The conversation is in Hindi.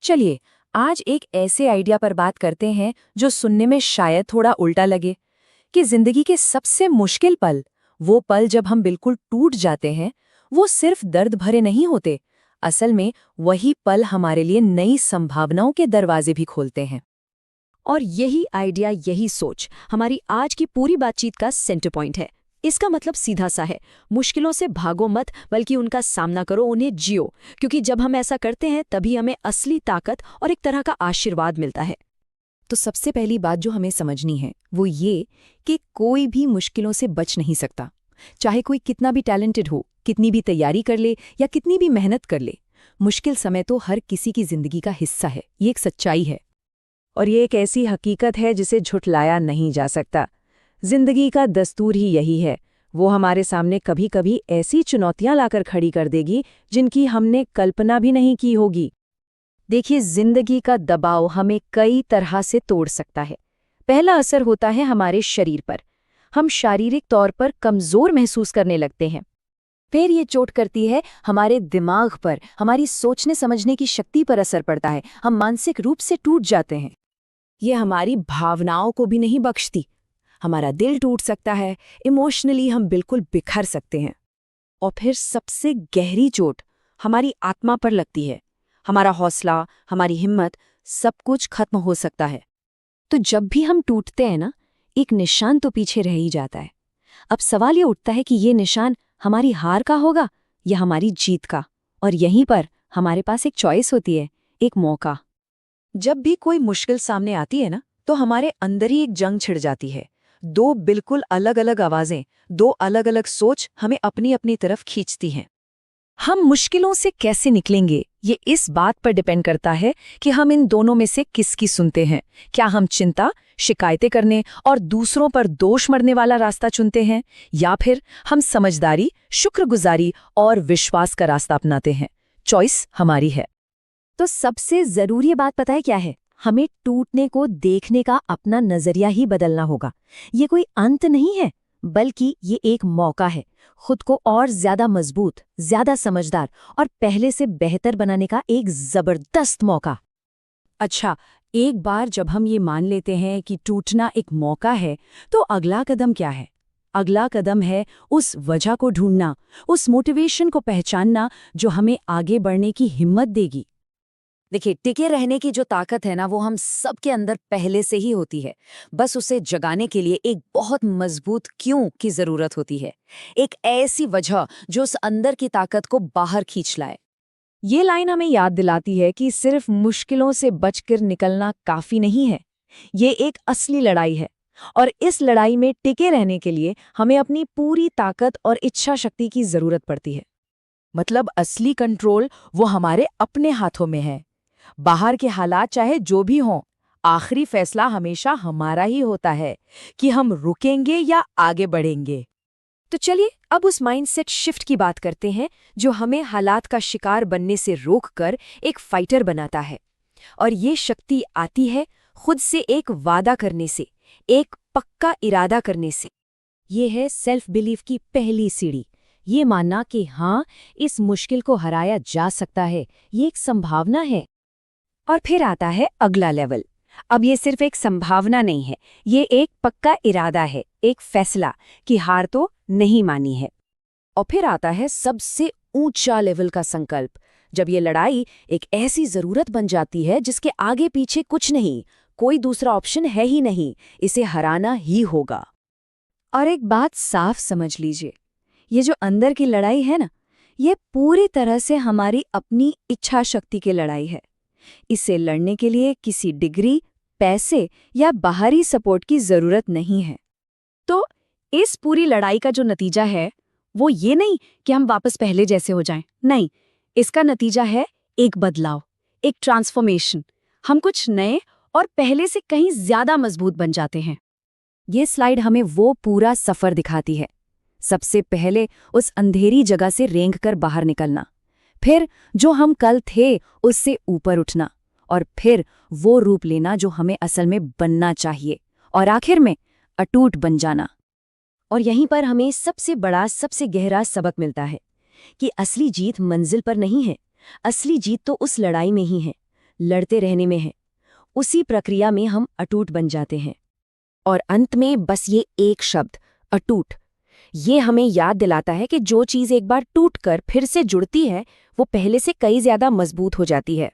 चलिए, आज एक ऐसे आइडिया पर बात करते हैं जो सुनने में शायद थोड़ा उल्टा लगे, कि जिंदगी के सबसे मुश्किल पल, वो पल जब हम बिल्कुल टूट जाते हैं, वो सिर्फ दर्द भरे नहीं होते। असल में वही पल हमारे लिए नई संभावनाओं के दरवाजे भी खोलते हैं। और यही आइडिया, यही सोच हमारी आज की पूरी बातचीत का सेंटर पॉइंट है। इसका मतलब सीधा सा है, मुश्किलों से भागो मत, बल्कि उनका सामना करो, उन्हें जियो। क्योंकि जब हम ऐसा करते हैं तभी हमें असली ताकत और एक तरह का आशीर्वाद मिलता है। तो सबसे पहली बात जो हमें समझनी है वो ये कि कोई भी मुश्किलों से बच नहीं सकता। चाहे कोई कितना भी टैलेंटेड हो, कितनी भी तैयारी कर ले या कितनी भी मेहनत कर ले, मुश्किल समय तो हर किसी की जिंदगी का हिस्सा है। ये एक सच्चाई है और ये एक ऐसी हकीकत है जिसे झुठलाया नहीं जा सकता। जिंदगी का दस्तूर ही यही है, वो हमारे सामने कभी कभी ऐसी चुनौतियां लाकर खड़ी कर देगी जिनकी हमने कल्पना भी नहीं की होगी। देखिए, जिंदगी का दबाव हमें कई तरह से तोड़ सकता है। पहला असर होता है हमारे शरीर पर। हम शारीरिक तौर पर कमजोर महसूस करने लगते हैं। फिर ये चोट करती है हमारे दिमाग पर, हमारी सोचने समझने की शक्ति पर असर पड़ता है। हम मानसिक रूप से टूट जाते हैं। ये हमारी भावनाओं को भी नहीं बख्शती। हमारा दिल टूट सकता है, इमोशनली हम बिल्कुल बिखर सकते हैं। और फिर सबसे गहरी चोट हमारी आत्मा पर लगती है। हमारा हौसला, हमारी हिम्मत, सब कुछ खत्म हो सकता है। तो जब भी हम टूटते हैं ना, एक निशान तो पीछे रह ही जाता है। अब सवाल ये उठता है कि ये निशान हमारी हार का होगा या हमारी जीत का। और यहीं पर हमारे पास एक चॉइस होती है, एक मौका। जब भी कोई मुश्किल सामने आती है ना, तो हमारे अंदर ही एक जंग छिड़ जाती है। दो बिल्कुल अलग अलग आवाजें, दो अलग अलग सोच हमें अपनी अपनी तरफ खींचती हैं। हम मुश्किलों से कैसे निकलेंगे, ये इस बात पर डिपेंड करता है कि हम इन दोनों में से किसकी सुनते हैं। क्या हम चिंता, शिकायतें करने और दूसरों पर दोष मढ़ने वाला रास्ता चुनते हैं, या फिर हम समझदारी, शुक्रगुजारी और विश्वास का रास्ता अपनाते हैं। चॉइस हमारी है। तो सबसे जरूरी बात पता है क्या है? हमें टूटने को देखने का अपना नजरिया ही बदलना होगा। ये कोई अंत नहीं है, बल्कि ये एक मौका है, खुद को और ज्यादा मजबूत, ज्यादा समझदार और पहले से बेहतर बनाने का एक जबरदस्त मौका। अच्छा, एक बार जब हम ये मान लेते हैं कि टूटना एक मौका है, तो अगला कदम क्या है? अगला कदम है उस वजह को ढूंढना, उस मोटिवेशन को पहचानना जो हमें आगे बढ़ने की हिम्मत देगी। देखिए, टिके रहने की जो ताकत है ना, वो हम सबके अंदर पहले से ही होती है। बस उसे जगाने के लिए एक बहुत मजबूत क्यों की जरूरत होती है। एक ऐसी वजह जो उस अंदर की ताकत को बाहर खींच लाए। ये लाइन हमें याद दिलाती है कि सिर्फ मुश्किलों से बचकर निकलना काफी नहीं है। ये एक असली लड़ाई है और इस लड़ाई में टिके रहने के लिए हमें अपनी पूरी ताकत और इच्छा शक्ति की जरूरत पड़ती है। मतलब असली कंट्रोल वो हमारे अपने हाथों में है। बाहर के हालात चाहे जो भी हों, आखिरी फैसला हमेशा हमारा ही होता है कि हम रुकेंगे या आगे बढ़ेंगे। तो चलिए अब उस माइंडसेट शिफ्ट की बात करते हैं जो हमें हालात का शिकार बनने से रोककर एक फाइटर बनाता है। और ये शक्ति आती है खुद से एक वादा करने से, एक पक्का इरादा करने से। ये है सेल्फ बिलीफ की पहली सीढ़ी। ये मानना कि हाँ, इस मुश्किल को हराया जा सकता है, ये एक संभावना है। और फिर आता है अगला लेवल। अब ये सिर्फ एक संभावना नहीं है, ये एक पक्का इरादा है, एक फैसला कि हार तो नहीं मानी है। और फिर आता है सबसे ऊंचा लेवल का संकल्प, जब ये लड़ाई एक ऐसी जरूरत बन जाती है जिसके आगे पीछे कुछ नहीं, कोई दूसरा ऑप्शन है ही नहीं, इसे हराना ही होगा। और एक बात साफ समझ लीजिए, ये जो अंदर की लड़ाई है ना, ये पूरी तरह से हमारी अपनी इच्छा शक्ति की लड़ाई है। इससे लड़ने के लिए किसी डिग्री, पैसे या बाहरी सपोर्ट की जरूरत नहीं है। तो इस पूरी लड़ाई का जो नतीजा है वो ये नहीं कि हम वापस पहले जैसे हो जाएं, नहीं, इसका नतीजा है एक बदलाव, एक ट्रांसफॉर्मेशन। हम कुछ नए और पहले से कहीं ज्यादा मजबूत बन जाते हैं। ये स्लाइड हमें वो पूरा सफर दिखाती है। सबसे पहले उस अंधेरी जगह से रेंग कर बाहर निकलना, फिर जो हम कल थे उससे ऊपर उठना, और फिर वो रूप लेना जो हमें असल में बनना चाहिए, और आखिर में अटूट बन जाना। और यहीं पर हमें सबसे बड़ा, सबसे गहरा सबक मिलता है कि असली जीत मंजिल पर नहीं है, असली जीत तो उस लड़ाई में ही है लड़ते रहने में है। उसी प्रक्रिया में हम अटूट बन जाते हैं। और अंत में बस ये एक शब्द, अटूट, ये हमें याद दिलाता है कि जो चीज़ एक बार टूट कर फिर से जुड़ती है वो पहले से कई ज़्यादा मजबूत हो जाती है।